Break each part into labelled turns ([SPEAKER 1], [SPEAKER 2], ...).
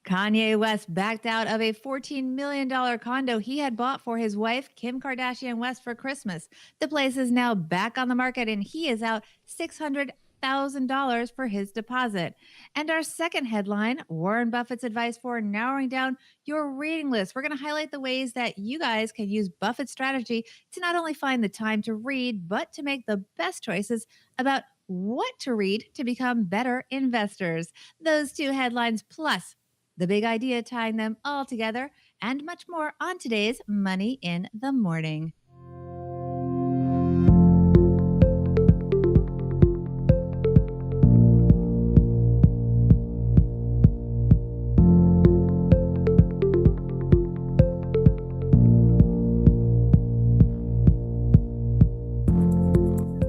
[SPEAKER 1] Kanye West backed out of a $14 million condo he had bought for his wife, Kim Kardashian West, for Christmas. The place is now back on the market and he is out $600,000 for his deposit. And our second headline, Warren Buffett's advice for narrowing down your reading list. We're going to highlight the ways that you guys can use Buffett's strategy to not only find the time to read, but to make the best choices about what to read to become better investors. Those two headlines plus the big idea tying them all together, and much more on today's Money in the Morning.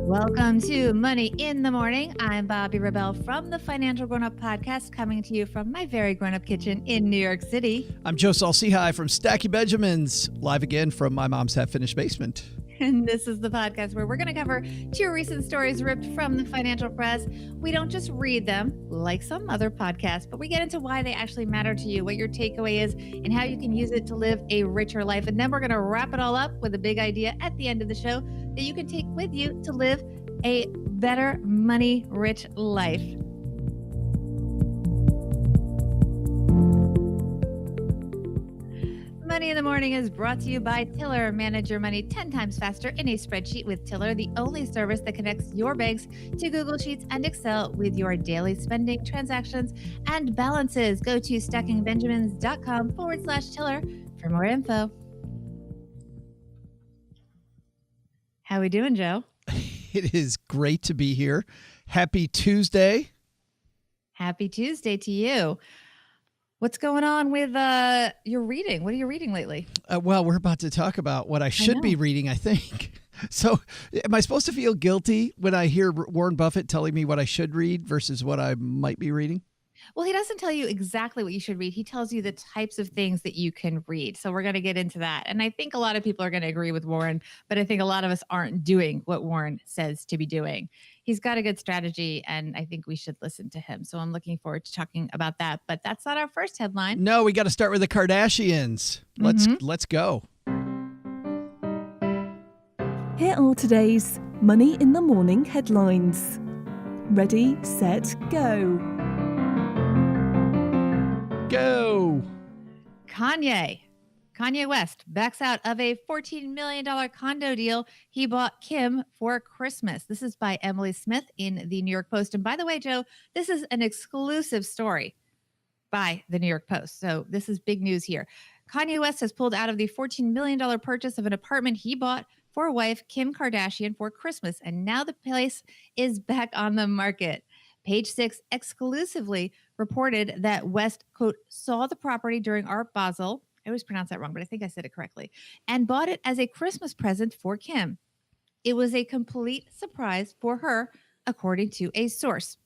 [SPEAKER 1] Welcome to Money in the Morning. I'm Bobbi Rebell from the Financial Grown Up Podcast, coming to you from my very grown up kitchen in New York City.
[SPEAKER 2] I'm Joe Saul-Sehy from Stacky Benjamins, live again from my mom's half-finished basement.
[SPEAKER 1] And this is the podcast where we're going to cover two recent stories ripped from the financial press. We don't just read them like some other podcasts, but we get into why they actually matter to you, what your takeaway is, and how you can use it to live a richer life. And then we're going to wrap it all up with a big idea at the end of the show that you can take with you to live a better money-rich life. Money in the Morning is brought to you by Tiller. Manage your money 10 times faster in a spreadsheet with Tiller, the only service that connects your banks to Google Sheets and Excel with your daily spending, transactions, and balances. Go to stackingbenjamins.com/Tiller for more info. How we doing, Joe?
[SPEAKER 2] It is great to be here. Happy Tuesday.
[SPEAKER 1] Happy Tuesday to you. What's going on with your reading? What are you reading lately?
[SPEAKER 2] Well, we're about to talk about what I should be reading, I think. So am I supposed to feel guilty when I hear Warren Buffett telling me what I should read versus what I might be reading?
[SPEAKER 1] Well, he doesn't tell you exactly what you should read. He tells you the types of things that you can read. So we're going to get into that. And I think a lot of people are going to agree with Warren, but I think a lot of us aren't doing what Warren says to be doing. He's got a good strategy, and I think we should listen to him. So I'm looking forward to talking about that. But that's not our first headline.
[SPEAKER 2] No, we got to start with the Kardashians. Let's go.
[SPEAKER 3] Here are today's Money in the Morning headlines. Ready, set, go.
[SPEAKER 2] Go.
[SPEAKER 1] Kanye West backs out of a $14 million condo deal he bought Kim for Christmas. This is by Emily Smith in the New York Post. And by the way, Joe, this is an exclusive story by the New York Post. So this is big news here. Kanye West has pulled out of the $14 million purchase of an apartment he bought for wife Kim Kardashian for Christmas. And now the place is back on the market. Page Six exclusively reported that West, quote, saw the property during Art Basel. I always pronounce that wrong, but I think I said it correctly, and bought it as a Christmas present for Kim. It was a complete surprise for her, according to a source.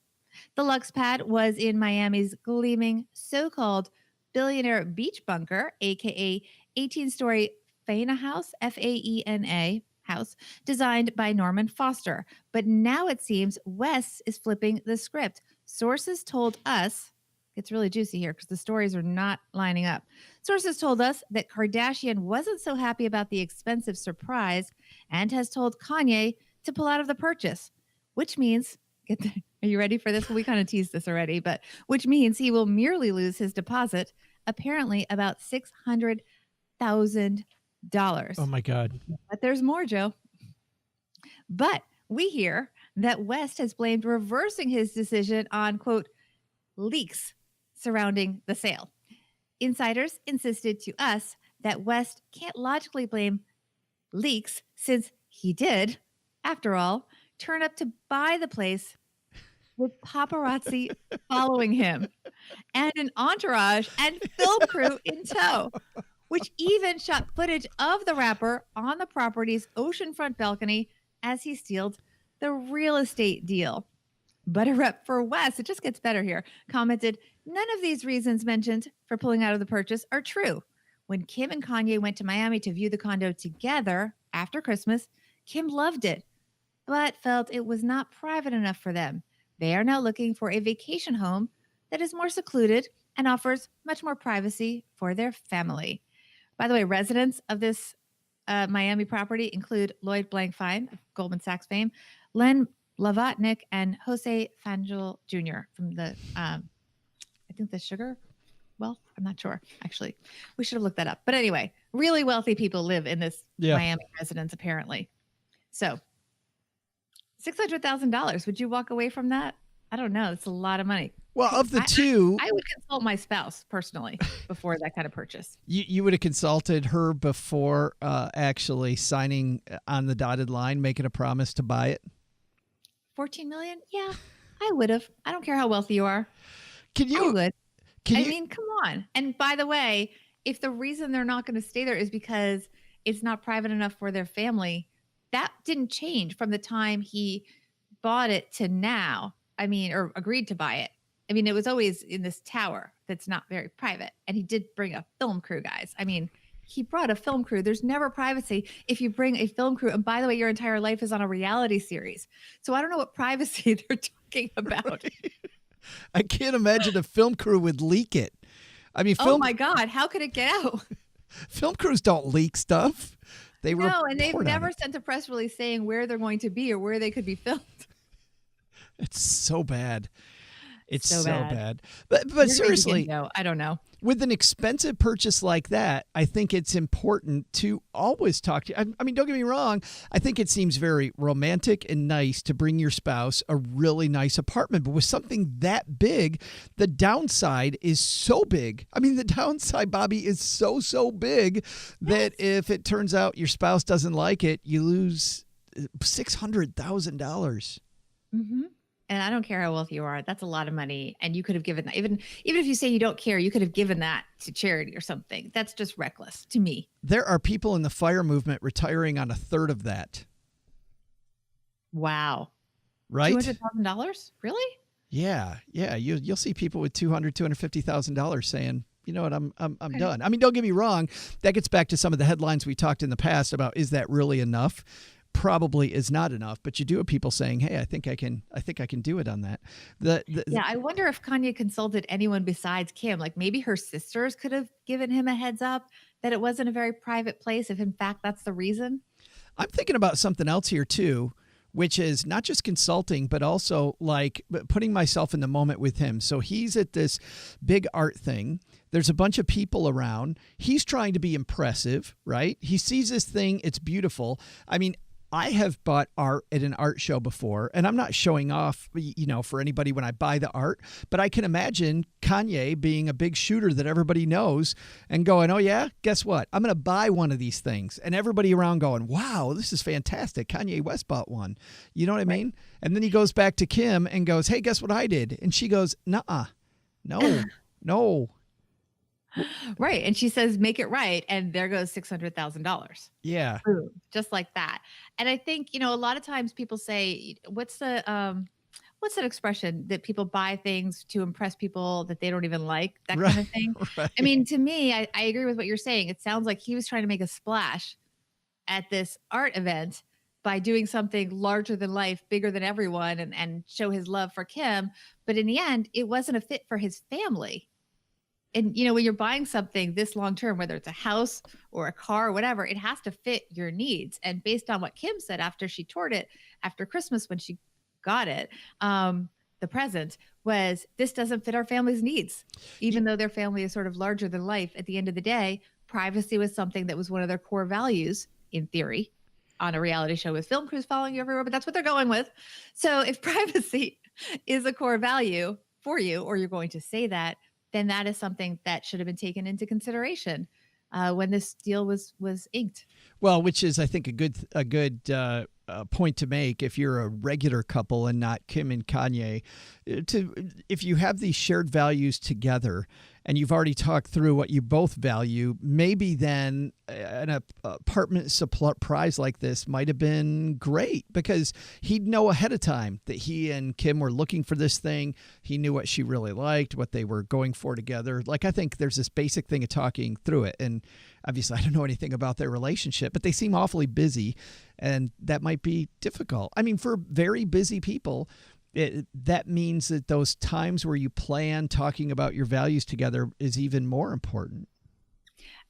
[SPEAKER 1] The Lux pad was in Miami's gleaming so-called billionaire beach bunker, aka 18-story Faena House, Faena house, designed by Norman Foster. But now it seems West is flipping the script. Sources told us, it's really juicy here because the stories are not lining up. Sources told us that Kardashian wasn't so happy about the expensive surprise and has told Kanye to pull out of the purchase, which means, are you ready for this? Well, we kind of teased this already, but which means he will merely lose his deposit, apparently about $600,000.
[SPEAKER 2] Oh my God.
[SPEAKER 1] But there's more, Joe. But we hear that West has blamed reversing his decision on, quote, leaks surrounding the sale. Insiders insisted to us that West can't logically blame leaks since he did, after all, turn up to buy the place with paparazzi following him and an entourage and film crew in tow, which even shot footage of the rapper on the property's oceanfront balcony as he sealed the real estate deal. But a rep for West, it just gets better here, commented, none of these reasons mentioned for pulling out of the purchase are true. When Kim and Kanye went to Miami to view the condo together after Christmas, Kim loved it, but felt it was not private enough for them. They are now looking for a vacation home that is more secluded and offers much more privacy for their family. By the way, residents of this Miami property include Lloyd Blankfein of Goldman Sachs fame, Len Blavatnik, and Jose Fangel Jr. from the, I think the sugar wealth. I'm not sure, actually. We should have looked that up. But anyway, really wealthy people live in this Miami residence, apparently. So $600,000. Would you walk away from that? I don't know. It's a lot of money.
[SPEAKER 2] Well, of the two,
[SPEAKER 1] I would consult my spouse personally before that kind of purchase.
[SPEAKER 2] You would have consulted her before actually signing on the dotted line, making a promise to buy it?
[SPEAKER 1] 14 million? Yeah, I would have. I don't care how wealthy you are.
[SPEAKER 2] I would.
[SPEAKER 1] I mean, come on. And by the way, if the reason they're not going to stay there is because it's not private enough for their family, that didn't change from the time he bought it to now. I mean, or agreed to buy it. I mean, it was always in this tower that's not very private. And he did bring a film crew, guys. I mean, he brought a film crew. There's never privacy if you bring a film crew. And by the way, your entire life is on a reality series. So I don't know what privacy they're talking about.
[SPEAKER 2] Right. I can't imagine a film crew would leak it. I mean,
[SPEAKER 1] oh my God, how could it get out?
[SPEAKER 2] Film crews don't leak stuff.
[SPEAKER 1] No, and they've never sent a press release saying where they're going to be or where they could be filmed.
[SPEAKER 2] It's so bad. It's so
[SPEAKER 1] bad.
[SPEAKER 2] But seriously,
[SPEAKER 1] I don't know.
[SPEAKER 2] With an expensive purchase like that, I think it's important to always talk to you. I mean, don't get me wrong. I think it seems very romantic and nice to bring your spouse a really nice apartment. But with something that big, the downside is so big. I mean, the downside, Bobbi, is so big that if it turns out your spouse doesn't like it, you lose $600,000.
[SPEAKER 1] Mm-hmm. And I don't care how wealthy you are. That's a lot of money. And you could have given that. Even if you say you don't care, you could have given that to charity or something. That's just reckless to me.
[SPEAKER 2] There are people in the FIRE movement retiring on a third of that.
[SPEAKER 1] Wow.
[SPEAKER 2] Right?
[SPEAKER 1] $200,000? Really?
[SPEAKER 2] Yeah. You'll see people with $250,000 saying, you know what, I'm done. I mean, don't get me wrong. That gets back to some of the headlines we talked in the past about, is that really enough? Probably is not enough, but you do have people saying, hey, I think I can do it on that.
[SPEAKER 1] Yeah, I wonder if Kanye consulted anyone besides Kim. Like maybe her sisters could have given him a heads up that it wasn't a very private place, if in fact that's the reason.
[SPEAKER 2] I'm thinking about something else here too, which is not just consulting, but also like putting myself in the moment with him. So he's at this big art thing. There's a bunch of people around. He's trying to be impressive, right? He sees this thing. It's beautiful. I mean, I have bought art at an art show before, and I'm not showing off, for anybody when I buy the art, but I can imagine Kanye being a big shooter that everybody knows and going, oh yeah, guess what? I'm going to buy one of these things. And everybody around going, wow, this is fantastic. Kanye West bought one. You know what I mean? And then he goes back to Kim and goes, hey, guess what I did? And she goes, nuh-uh, no.
[SPEAKER 1] Right. And she says, make it right. And there goes $600,000.
[SPEAKER 2] Yeah.
[SPEAKER 1] Boom, just like that. And I think, a lot of times people say, what's that expression that people buy things to impress people that they don't even like, that kind of thing.
[SPEAKER 2] Right.
[SPEAKER 1] I mean, to me, I agree with what you're saying. It sounds like he was trying to make a splash at this art event by doing something larger than life, bigger than everyone, and show his love for Kim. But in the end, it wasn't a fit for his family. And, when you're buying something this long term, whether it's a house or a car or whatever, it has to fit your needs. And based on what Kim said after she toured it after Christmas, when she got it, the present was, this doesn't fit our family's needs, even though their family is sort of larger than life. At the end of the day, privacy was something that was one of their core values, in theory, on a reality show with film crews following you everywhere. But that's what they're going with. So if privacy is a core value for you, or you're going to say that, then that is something that should have been taken into consideration when this deal was inked.
[SPEAKER 2] Well, which is, I think, a good point to make if you're a regular couple and not Kim and Kanye. If you have these shared values together and you've already talked through what you both value, maybe then an apartment surprise like this might have been great, because he'd know ahead of time that he and Kim were looking for this thing. He knew what she really liked, what they were going for together. Like, I think there's this basic thing of talking through it. And obviously I don't know anything about their relationship, but they seem awfully busy, and that might be difficult. I mean, for very busy people, that means that those times where you plan talking about your values together is even more important.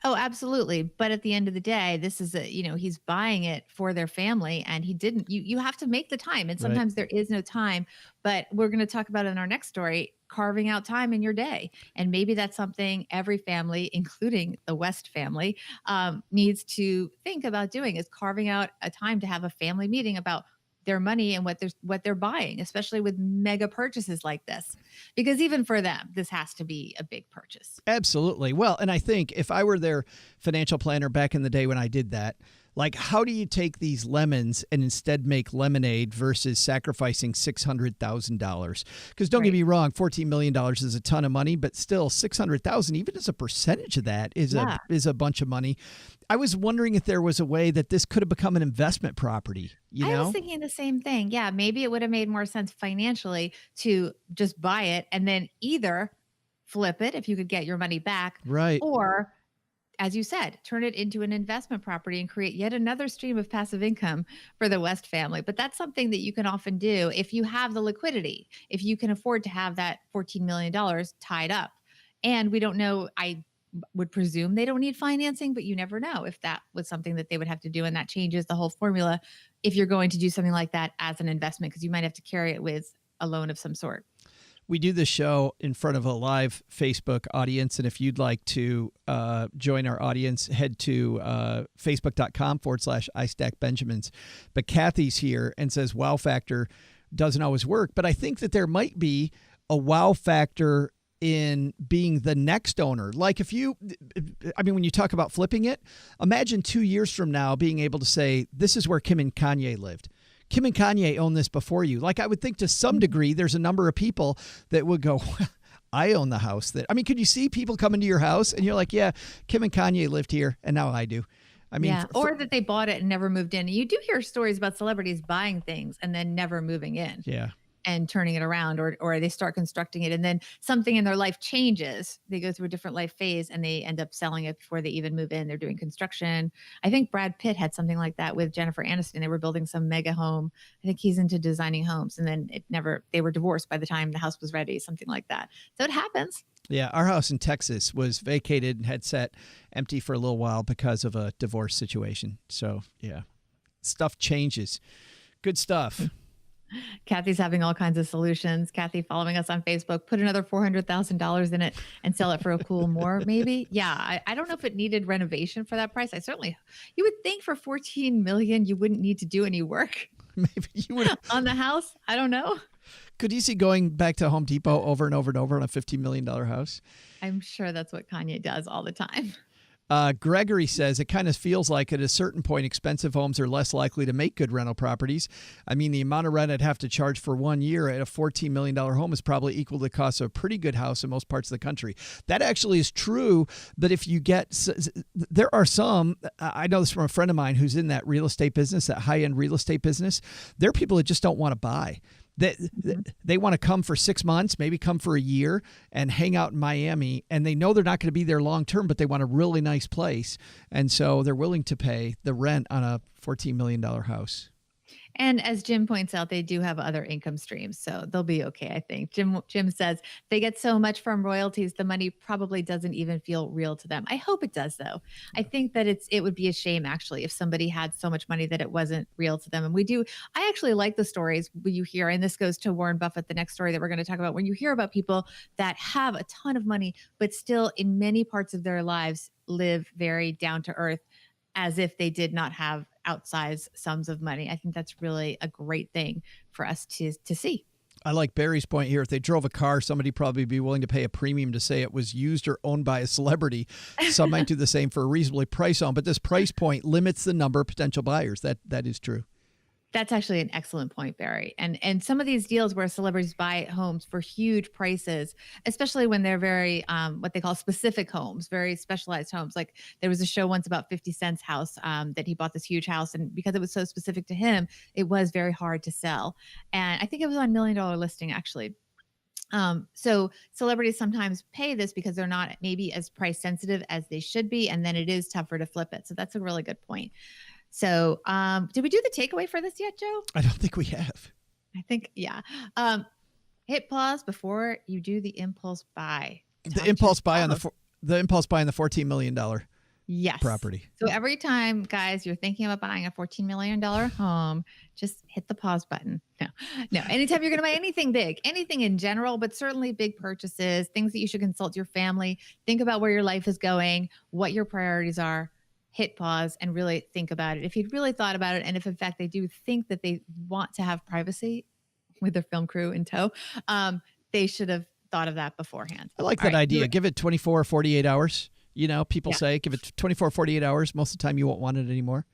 [SPEAKER 1] Oh, absolutely. But at the end of the day, this is he's buying it for their family and he didn't, you have to make the time. And
[SPEAKER 2] Right.
[SPEAKER 1] sometimes there is no time, but we're going to talk about in our next story, carving out time in your day. And maybe that's something every family, including the West family, needs to think about doing, is carving out a time to have a family meeting about their money and what they're buying, especially with mega purchases like this, because even for them, this has to be a big purchase.
[SPEAKER 2] Absolutely. Well, and I think if I were their financial planner back in the day when I did that, like, how do you take these lemons and instead make lemonade versus sacrificing $600,000? Because don't get me wrong, $14 million is a ton of money, but still $600,000, even as a percentage of that, is a bunch of money. I was wondering if there was a way that this could have become an investment property.
[SPEAKER 1] I was thinking the same thing. Yeah, maybe it would have made more sense financially to just buy it and then either flip it if you could get your money back,
[SPEAKER 2] right?
[SPEAKER 1] Or, as you said, turn it into an investment property and create yet another stream of passive income for the West family. But that's something that you can often do if you have the liquidity, if you can afford to have that $14 million tied up. And we don't know, I would presume they don't need financing, but you never know if that was something that they would have to do. And that changes the whole formula if you're going to do something like that as an investment, because you might have to carry it with a loan of some sort.
[SPEAKER 2] We do this show in front of a live Facebook audience. And if you'd like to join our audience, head to facebook.com/iStackBenjamins. But Kathy's here and says wow factor doesn't always work. But I think that there might be a wow factor in being the next owner. Like when you talk about flipping it, imagine 2 years from now being able to say, this is where Kim and Kanye lived. Kim and Kanye owned this before you. Like, I would think to some degree, there's a number of people that would go, I own the house. Could you see people coming to your house and you're like, yeah, Kim and Kanye lived here and now I do.
[SPEAKER 1] Or that they bought it and never moved in. You do hear stories about celebrities buying things and then never moving in.
[SPEAKER 2] Yeah.
[SPEAKER 1] And turning it around, or they start constructing it and then something in their life changes. They go through a different life phase and they end up selling it before they even move in. They're doing construction. I think Brad Pitt had something like that with Jennifer Aniston. They were building some mega home. I think he's into designing homes, and then they were divorced by the time the house was ready, something like that. So it happens.
[SPEAKER 2] Yeah. Our house in Texas was vacated and had sat empty for a little while because of a divorce situation. So yeah, stuff changes. Good stuff.
[SPEAKER 1] Kathy's having all kinds of solutions. Kathy following us on Facebook, put another $400,000 in it and sell it for a cool more, maybe. Yeah. I don't know if it needed renovation for that price. You would think for $14 million, you wouldn't need to do any work.
[SPEAKER 2] Maybe you would
[SPEAKER 1] on the house. I don't know.
[SPEAKER 2] Could you see going back to Home Depot over and over and over on a $15 million house?
[SPEAKER 1] I'm sure that's what Kanye does all the time.
[SPEAKER 2] Gregory says it kind of feels like at a certain point, expensive homes are less likely to make good rental properties. I mean, the amount of rent I'd have to charge for 1 year at a $14 million home is probably equal to the cost of a pretty good house in most parts of the country. That actually is true. But if you there are some, I know this from a friend of mine who's in that real estate business, that high-end real estate business. There are people that just don't want to buy. They want to come for 6 months, maybe come for a year and hang out in Miami, and they know they're not going to be there long term, but they want a really nice place. And so they're willing to pay the rent on a $14 million house.
[SPEAKER 1] And as Jim points out, they do have other income streams, so they'll be okay, I think. Jim says they get so much from royalties, the money probably doesn't even feel real to them. I hope it does, though. I think that it would be a shame, actually, if somebody had so much money that it wasn't real to them. And I actually like the stories when you hear, and this goes to Warren Buffett, the next story that we're going to talk about, when you hear about people that have a ton of money, but still in many parts of their lives live very down to earth, as if they did not have outsized sums of money. I think that's really a great thing for us to see.
[SPEAKER 2] I like Barry's point here. If they drove a car, somebody probably be willing to pay a premium to say it was used or owned by a celebrity. Some might do the same for a reasonably priced home, but this price point limits the number of potential buyers. That is true.
[SPEAKER 1] That's actually an excellent point, Barry. And some of these deals where celebrities buy homes for huge prices, especially when they're very, what they call specific homes, very specialized homes. Like there was a show once about 50 Cent's house that he bought this huge house. And because it was so specific to him, it was very hard to sell. And I think it was on $1 Million Listing, actually. So celebrities sometimes pay this because they're not maybe as price sensitive as they should be. And then it is tougher to flip it. So that's a really good point. So did we do the takeaway for this yet, Joe?
[SPEAKER 2] I don't think we have.
[SPEAKER 1] I think, yeah. Hit pause before you do the impulse buy.
[SPEAKER 2] The impulse buy on the impulse buy on the $14 million
[SPEAKER 1] Yes.
[SPEAKER 2] property.
[SPEAKER 1] So every time, guys, you're thinking about buying a $14 million home, just hit the pause button. No. Anytime you're going to buy anything big, anything in general, but certainly big purchases, things that you should consult your family, think about where your life is going, what your priorities are, hit pause and really think about it. If you'd really thought about it, and if in fact they do think that they want to have privacy with their film crew in tow, they should have thought of that beforehand.
[SPEAKER 2] I like that idea. Give it 24 or 48 hours. You know, people say give it 24 or 48 hours. Most of the time you won't want it anymore.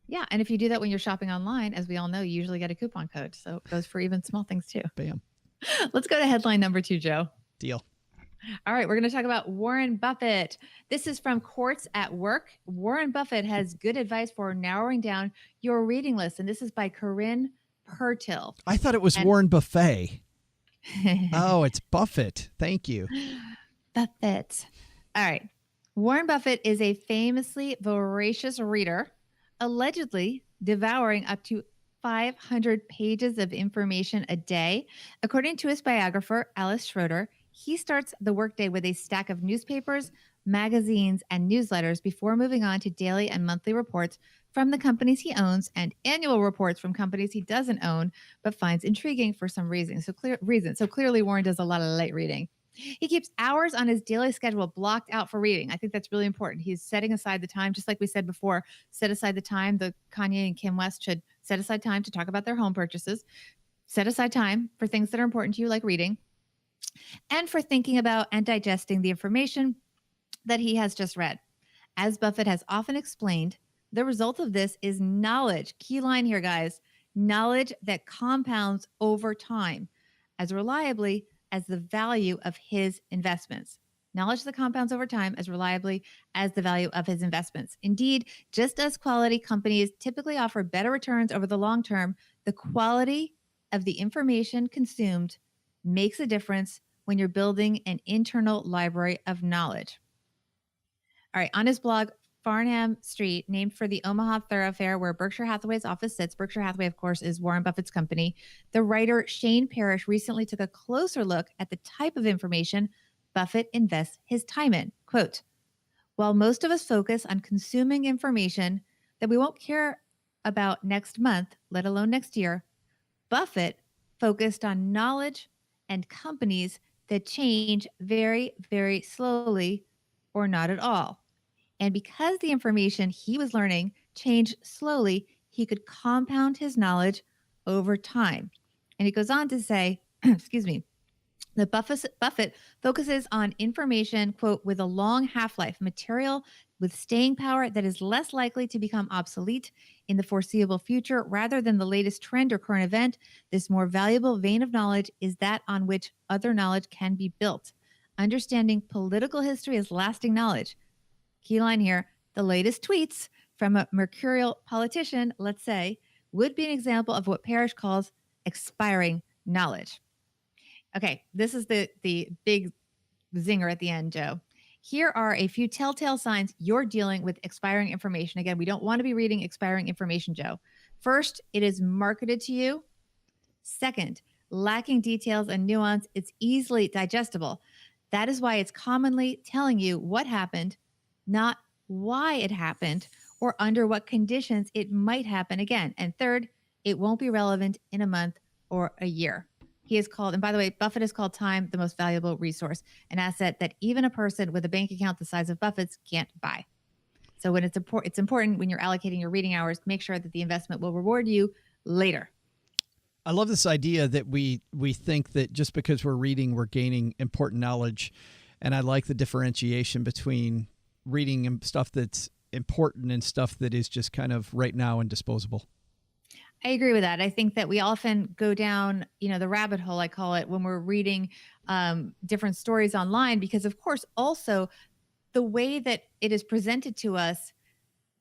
[SPEAKER 1] Yeah. And if you do that when you're shopping online, as we all know, you usually get a coupon code. So it goes for even small things too.
[SPEAKER 2] Bam.
[SPEAKER 1] Let's go to headline number 2, Joe.
[SPEAKER 2] Deal.
[SPEAKER 1] All right. We're going to talk about Warren Buffett. This is from Quartz at Work. Warren Buffett has good advice for narrowing down your reading list. And this is by Corinne Pertil.
[SPEAKER 2] I thought it was Warren Buffet. Oh, it's Buffett. Thank you.
[SPEAKER 1] Buffett. All right. Warren Buffett is a famously voracious reader, allegedly devouring up to 500 pages of information a day. According to his biographer, Alice Schroeder, he starts the workday with a stack of newspapers, magazines, and newsletters before moving on to daily and monthly reports from the companies he owns and annual reports from companies he doesn't own but finds intriguing for some reason. So clearly Warren does a lot of light reading. He keeps hours on his daily schedule blocked out for reading. I think that's really important. He's setting aside the time, just like we said before, set aside the time. The Kanye and Kim West should set aside time to talk about their home purchases, set aside time for things that are important to you, like reading, and for thinking about and digesting the information that he has just read. As Buffett has often explained, the result of this is knowledge. Key line here, guys. Knowledge that compounds over time as reliably as the value of his investments. Knowledge that compounds over time as reliably as the value of his investments. Indeed, just as quality companies typically offer better returns over the long term, the quality of the information consumed makes a difference when you're building an internal library of knowledge. All right, on his blog, Farnham Street, named for the Omaha thoroughfare where Berkshire Hathaway's office sits. Berkshire Hathaway, of course, is Warren Buffett's company. The writer Shane Parrish recently took a closer look at the type of information Buffett invests his time in. Quote, while most of us focus on consuming information that we won't care about next month, let alone next year, Buffett focused on knowledge and companies that change very, very slowly or not at all. And because the information he was learning changed slowly, he could compound his knowledge over time. And he goes on to say, excuse me, that Buffett focuses on information, quote, with a long half-life, material with staying power that is less likely to become obsolete in the foreseeable future rather than the latest trend or current event. This more valuable vein of knowledge is that on which other knowledge can be built. Understanding political history is lasting knowledge. Key line here, the latest tweets from a mercurial politician, let's say, would be an example of what Parrish calls expiring knowledge. Okay, this is the big zinger at the end, Joe. Here are a few telltale signs you're dealing with expiring information. Again, we don't want to be reading expiring information, Joe. First, it is marketed to you. Second, lacking details and nuance, it's easily digestible. That is why it's commonly telling you what happened, not why it happened, or under what conditions it might happen again. And third, it won't be relevant in a month or a year. He is called, and by the way, Buffett has called time the most valuable resource, an asset that even a person with a bank account the size of Buffett's can't buy. So when it's important when you're allocating your reading hours, make sure that the investment will reward you later.
[SPEAKER 2] I love this idea that we think that just because we're reading, we're gaining important knowledge. And I like the differentiation between reading and stuff that's important and stuff that is just kind of right now and disposable.
[SPEAKER 1] I agree with that. I think that we often go down, the rabbit hole, I call it, when we're reading different stories online, because of course, also the way that it is presented to us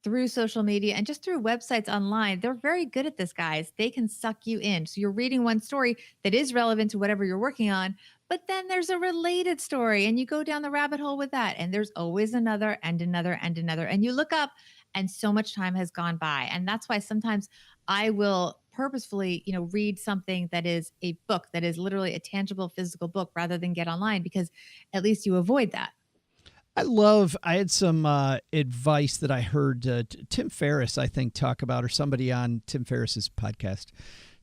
[SPEAKER 1] through social media and just through websites online, they're very good at this, guys. They can suck you in. So you're reading one story that is relevant to whatever you're working on, but then there's a related story and you go down the rabbit hole with that. And there's always another and another and another. And you look up and so much time has gone by. And that's why sometimes I will purposefully, read something that is a book, that is literally a tangible physical book, rather than get online, because at least you avoid that.
[SPEAKER 2] I had some advice that I heard Tim Ferriss, I think, talk about, or somebody on Tim Ferriss's podcast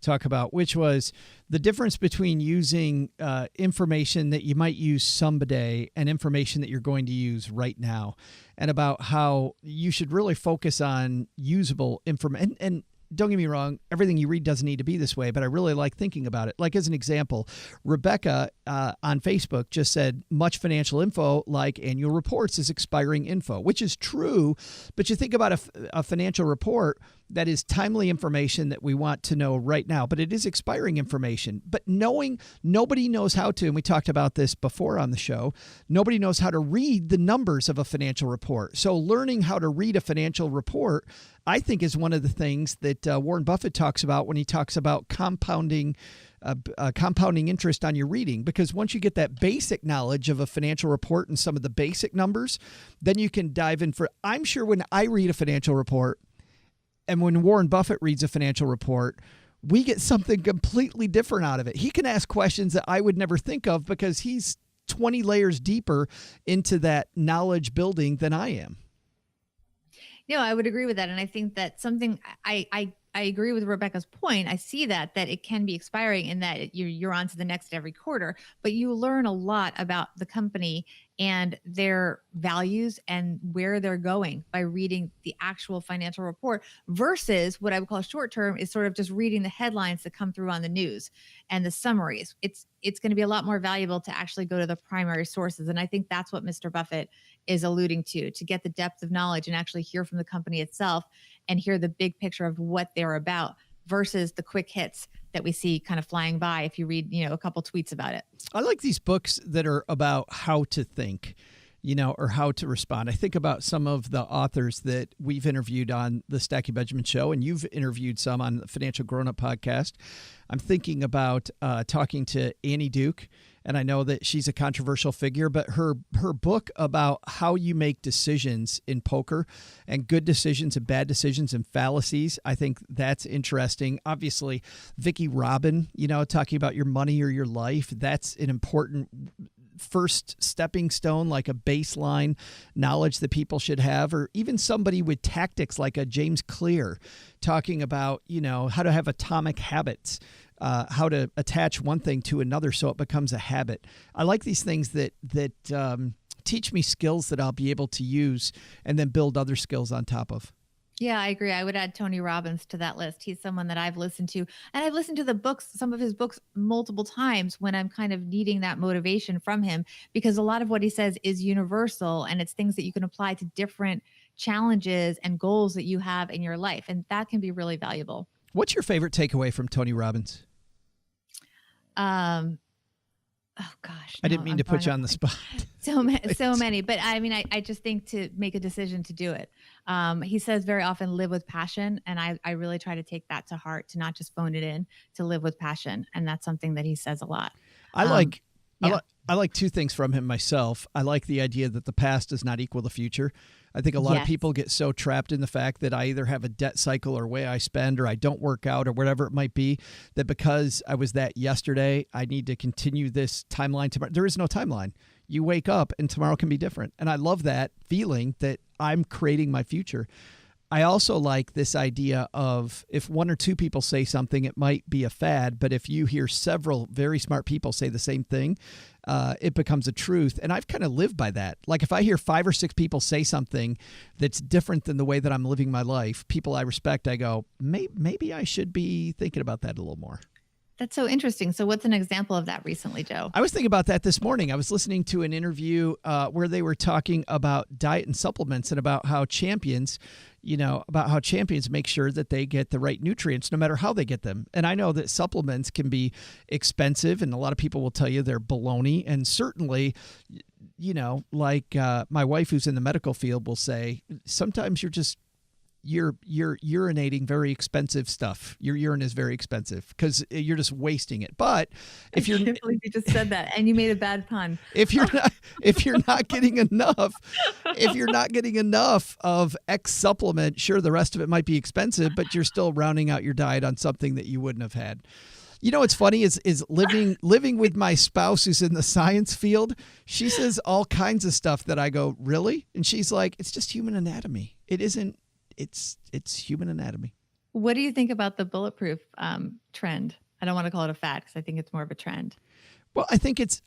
[SPEAKER 2] talk about, which was the difference between using information that you might use someday and information that you're going to use right now, and about how you should really focus on usable information. And don't get me wrong, everything you read doesn't need to be this way, but I really like thinking about it. Like, as an example, Rebecca on Facebook just said much financial info like annual reports is expiring info, which is true. But you think about a financial report that is timely information that we want to know right now, but it is expiring information. But nobody knows how to, and we talked about this before on the show, nobody knows how to read the numbers of a financial report. So learning how to read a financial report, I think, is one of the things that Warren Buffett talks about when he talks about compounding interest on your reading. Because once you get that basic knowledge of a financial report and some of the basic numbers, then you can dive in I'm sure when I read a financial report and when Warren Buffett reads a financial report, we get something completely different out of it. He can ask questions that I would never think of because he's 20 layers deeper into that knowledge building than I am.
[SPEAKER 1] I would agree with that. And I think that something I agree with Rebecca's point. I see that it can be expiring, and that you're on to the next every quarter, but you learn a lot about the company and their values and where they're going by reading the actual financial report, versus what I would call short term is sort of just reading the headlines that come through on the news and the summaries. It's going to be a lot more valuable to actually go to the primary sources. And I think that's what Mr. Buffett is alluding to get the depth of knowledge and actually hear from the company itself and hear the big picture of what they're about, versus the quick hits that we see kind of flying by if you read, a couple tweets about it.
[SPEAKER 2] I like these books that are about how to think, or how to respond. I think about some of the authors that we've interviewed on the Stacking Benjamin Show, and you've interviewed some on the Financial Grown Up podcast. I'm thinking about talking to Annie Duke, and I know that she's a controversial figure, but her book about how you make decisions in poker, and good decisions and bad decisions and fallacies, I think that's interesting. Obviously, Vicki Robin, talking about your money or your life, that's an important first stepping stone, like a baseline knowledge that people should have. Or even somebody with tactics like a James Clear talking about, how to have atomic habits, how to attach one thing to another so it becomes a habit. I like these things that teach me skills that I'll be able to use and then build other skills on top of.
[SPEAKER 1] Yeah, I agree. I would add Tony Robbins to that list. He's someone that I've listened to, and I've listened to some of his books multiple times when I'm kind of needing that motivation from him, because a lot of what he says is universal, and it's things that you can apply to different challenges and goals that you have in your life. And that can be really valuable. What's
[SPEAKER 2] your favorite takeaway from Tony Robbins?
[SPEAKER 1] Oh gosh,
[SPEAKER 2] I didn't mean to put you on the spot.
[SPEAKER 1] So many, but I mean, I just think to make a decision to do it. He says very often, live with passion. And I really try to take that to heart, to not just phone it in, to live with passion. And that's something that he says a lot.
[SPEAKER 2] I like two things from him myself. I like the idea that the past does not equal the future. I think a lot of people get so trapped in the fact that I either have a debt cycle or way I spend, or I don't work out, or whatever it might be, that because I was that yesterday, I need to continue this timeline tomorrow. There is no timeline. You wake up and tomorrow can be different. And I love that feeling that I'm creating my future. I also like this idea of, if one or two people say something, it might be a fad, but if you hear several very smart people say the same thing, it becomes a truth. And I've kind of lived by that. Like, if I hear 5 or 6 people say something that's different than the way that I'm living my life, people I respect, I go, maybe I should be thinking about that a little more.
[SPEAKER 1] That's so interesting. So what's an example of that recently, Joe?
[SPEAKER 2] I was thinking about that this morning. I was listening to an interview where they were talking about diet and supplements, and about how champions make sure that they get the right nutrients no matter how they get them. And I know that supplements can be expensive, and a lot of people will tell you they're baloney. And certainly, like my wife who's in the medical field will say, sometimes you're just you're urinating very expensive stuff. Your urine is very expensive because you're just wasting it. But if
[SPEAKER 1] I can't believe you just said that and you made a bad pun.
[SPEAKER 2] if you're not getting enough, if you're not getting enough of X supplement, sure, the rest of it might be expensive, but you're still rounding out your diet on something that you wouldn't have had. You know what's funny is living with my spouse who's in the science field. She says all kinds of stuff that I go, really? And she's like, it's just human anatomy. It isn't. It's human anatomy.
[SPEAKER 1] What do you think about the bulletproof trend? I don't want to call it a fad because I think it's more of a trend.
[SPEAKER 2] Well, I think it's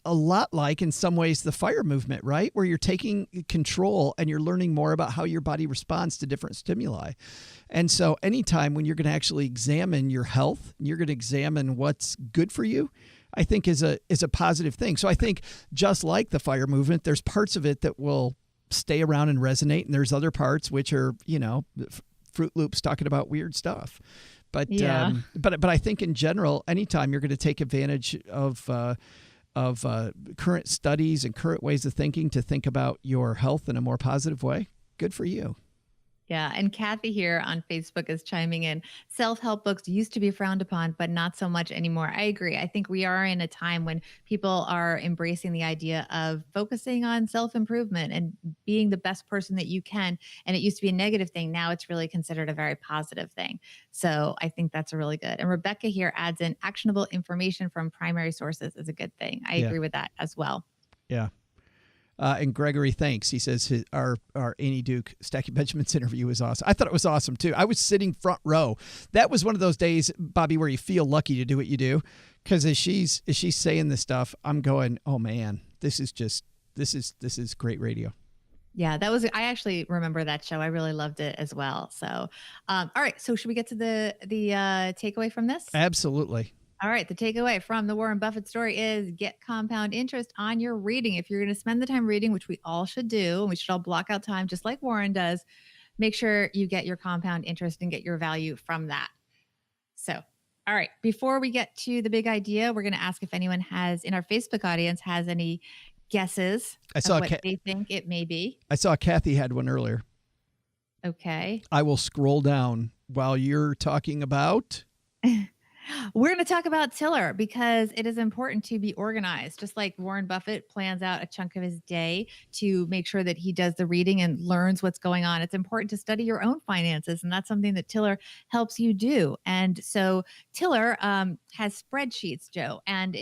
[SPEAKER 2] a lot like, in some ways, the FIRE movement, right? Where you're taking control and you're learning more about how your body responds to different stimuli. And so anytime when you're going to actually examine your health, you're going to examine what's good for you, I think is a positive thing. So I think just like the FIRE movement, there's parts of it that will stay around and resonate. And there's other parts which are, Fruit Loops talking about weird stuff. But but I think in general, anytime you're going to take advantage of current studies and current ways of thinking to think about your health in a more positive way, good for you.
[SPEAKER 1] Yeah. And Kathy here on Facebook is chiming in. Self-help books used to be frowned upon, but not so much anymore. I agree. I think we are in a time when people are embracing the idea of focusing on self-improvement and being the best person that you can. And it used to be a negative thing. Now it's really considered a very positive thing. So I think that's really good. And Rebecca here adds in actionable information from primary sources is a good thing. I agree with that as well.
[SPEAKER 2] Yeah. And Gregory, thanks. He says our Annie Duke, Stacking Benjamins interview was awesome. I thought it was awesome, too. I was sitting front row. That was one of those days, Bobbi, where you feel lucky to do what you do. Because as she's saying this stuff, I'm going, oh, man, this is great radio.
[SPEAKER 1] Yeah, I actually remember that show. I really loved it as well. So, all right. So should we get to the takeaway from this?
[SPEAKER 2] Absolutely.
[SPEAKER 1] All right. The takeaway from the Warren Buffett story is get compound interest on your reading. If you're going to spend the time reading, which we all should do, and we should all block out time just like Warren does, make sure you get your compound interest and get your value from that. So, all right. Before we get to the big idea, we're going to ask if anyone in our Facebook audience has any guesses of what they think it may be.
[SPEAKER 2] I saw Kathy had one earlier.
[SPEAKER 1] Okay.
[SPEAKER 2] I will scroll down while you're talking about...
[SPEAKER 1] We're going to talk about Tiller because it is important to be organized. Just like Warren Buffett plans out a chunk of his day to make sure that he does the reading and learns what's going on. It's important to study your own finances. And that's something that Tiller helps you do. And so Tiller has spreadsheets, Joe, and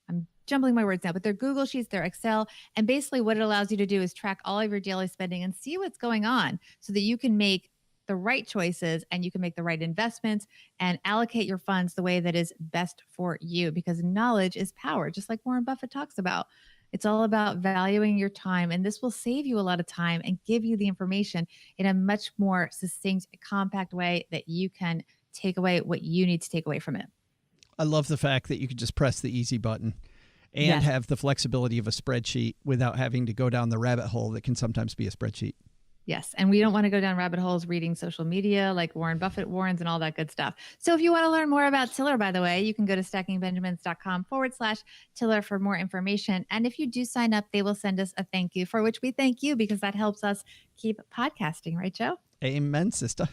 [SPEAKER 1] I'm jumbling my words now, but they're Google Sheets, they're Excel. And basically what it allows you to do is track all of your daily spending and see what's going on so that you can make the right choices and you can make the right investments and allocate your funds the way that is best for you, because knowledge is power, just like Warren Buffett talks about. It's all about valuing your time, and this will save you a lot of time and give you the information in a much more succinct, compact way that you can take away what you need to take away from it.
[SPEAKER 2] I love the fact that you can just press the easy button and have the flexibility of a spreadsheet without having to go down the rabbit hole that can sometimes be a spreadsheet.
[SPEAKER 1] Yes. And we don't want to go down rabbit holes reading social media like Warren Buffett warns and all that good stuff. So if you want to learn more about Tiller, by the way, you can go to stackingbenjamins.com/Tiller for more information. And if you do sign up, they will send us a thank you, for which we thank you because that helps us keep podcasting. Right, Joe?
[SPEAKER 2] Amen, sister.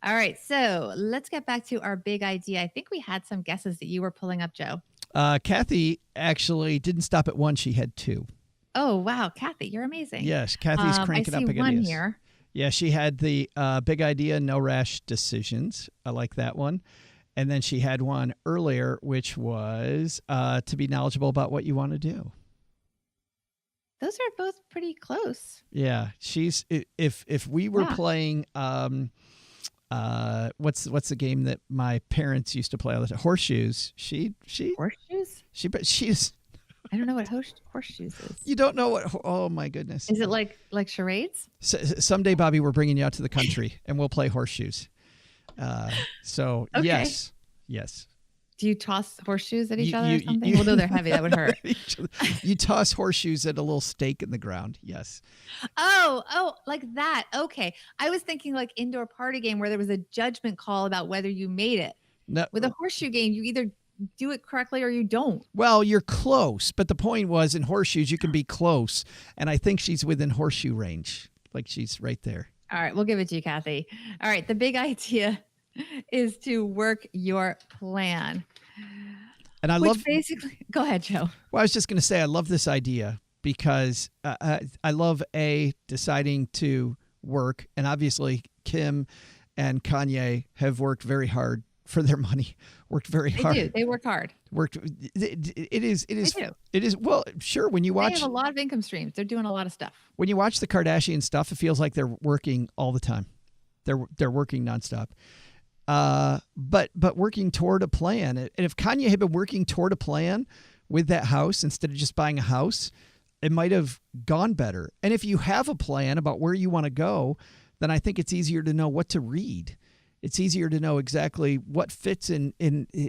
[SPEAKER 1] All right. So let's get back to our big idea. I think we had some guesses that you were pulling up, Joe.
[SPEAKER 2] Kathy actually didn't stop at one. She had two.
[SPEAKER 1] Oh, wow. Kathy, you're amazing.
[SPEAKER 2] Yes, Kathy's cranking up big
[SPEAKER 1] one
[SPEAKER 2] ideas.
[SPEAKER 1] Here.
[SPEAKER 2] Yeah, she had the big idea, no rash decisions. I like that one. And then she had one earlier, which was to be knowledgeable about what you want to do.
[SPEAKER 1] Those are both pretty close.
[SPEAKER 2] Yeah, she's if we were playing what's the game that my parents used to play all the time? Horseshoes.
[SPEAKER 1] Horseshoes?
[SPEAKER 2] She's
[SPEAKER 1] I don't know what horseshoes is.
[SPEAKER 2] You don't know what? Oh my goodness!
[SPEAKER 1] Is it like charades?
[SPEAKER 2] Someday, Bobbi, we're bringing you out to the country and we'll play horseshoes. So
[SPEAKER 1] okay.
[SPEAKER 2] Yes.
[SPEAKER 1] Do you toss horseshoes at each other or something? Well, no, they're heavy. That would hurt.
[SPEAKER 2] You toss horseshoes at a little stake in the ground. Yes.
[SPEAKER 1] Oh, like that. Okay. I was thinking like indoor party game where there was a judgment call about whether you made it.
[SPEAKER 2] No.
[SPEAKER 1] With a horseshoe game, you either do it correctly or you don't.
[SPEAKER 2] Well, you're close, but the point was in horseshoes you can be close, and I think she's within horseshoe range. like she's right there.
[SPEAKER 1] All right, we'll give it to you, Kathy. All right, the big idea is to work your plan.
[SPEAKER 2] And
[SPEAKER 1] Basically, go ahead, Joe.
[SPEAKER 2] Well, I was just going to say, I love this idea because I love deciding to work. And obviously Kim and Kanye have worked very hard for their money, worked very hard.
[SPEAKER 1] They do. They work hard.
[SPEAKER 2] It is. Well, sure. When you watch,
[SPEAKER 1] they have a lot of income streams. They're doing a lot of stuff.
[SPEAKER 2] When you watch the Kardashian stuff, it feels like they're working all the time. They're working nonstop. But working toward a plan. And if Kanye had been working toward a plan with that house instead of just buying a house, it might have gone better. And if you have a plan about where you want to go, then I think it's easier to know what to read. It's easier to know exactly what fits in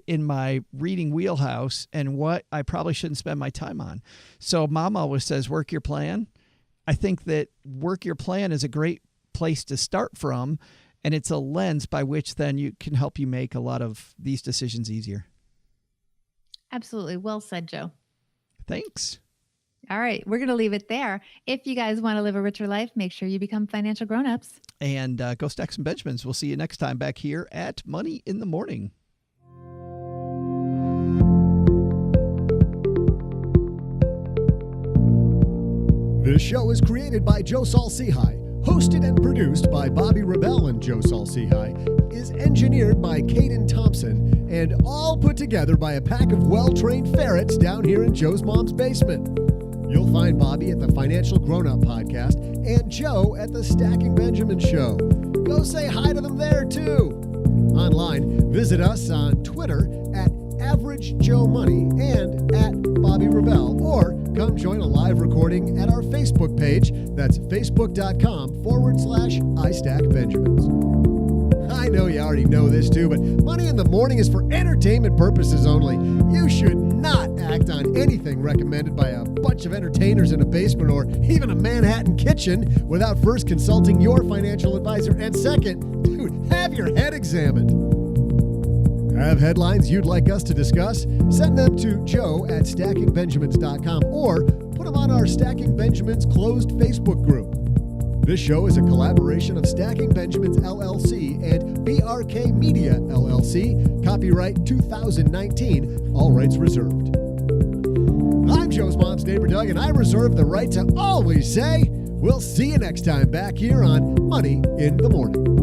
[SPEAKER 2] my reading wheelhouse and what I probably shouldn't spend my time on. So Mom always says, work your plan. I think that work your plan is a great place to start from. And it's a lens by which then you can help you make a lot of these decisions easier.
[SPEAKER 1] Absolutely. Well said, Joe.
[SPEAKER 2] Thanks.
[SPEAKER 1] All right. We're going to leave it there. If you guys want to live a richer life, make sure you become financial grown-ups.
[SPEAKER 2] And go stack some Benjamins. We'll see you next time back here at Money in the Morning.
[SPEAKER 4] This show is created by Joe Saul-Sehy, hosted and produced by Bobbi Rebell and Joe Saul-Sehy, is engineered by Caden Thompson, and all put together by a pack of well-trained ferrets down here in Joe's mom's basement. You'll find Bobbi at the Financial Grown-Up Podcast and Joe at the Stacking Benjamin Show. Go say hi to them there, too. Online, visit us on Twitter at Average Joe Money and at Bobbi Rebell, or come join a live recording at our Facebook page. That's facebook.com/iStackBenjamins. I know you already know this too, but Money in the Morning is for entertainment purposes only. You should not act on anything recommended by a bunch of entertainers in a basement or even a Manhattan kitchen without first consulting your financial advisor. And second, dude, have your head examined. Have headlines you'd like us to discuss? Send them to joe@stackingbenjamins.com or put them on our Stacking Benjamins closed Facebook group. This show is a collaboration of Stacking Benjamins LLC and BRK Media LLC. Copyright 2019. All rights reserved. I'm Joe's mom's neighbor Doug, and I reserve the right to always say, we'll see you next time back here on Money in the Morning.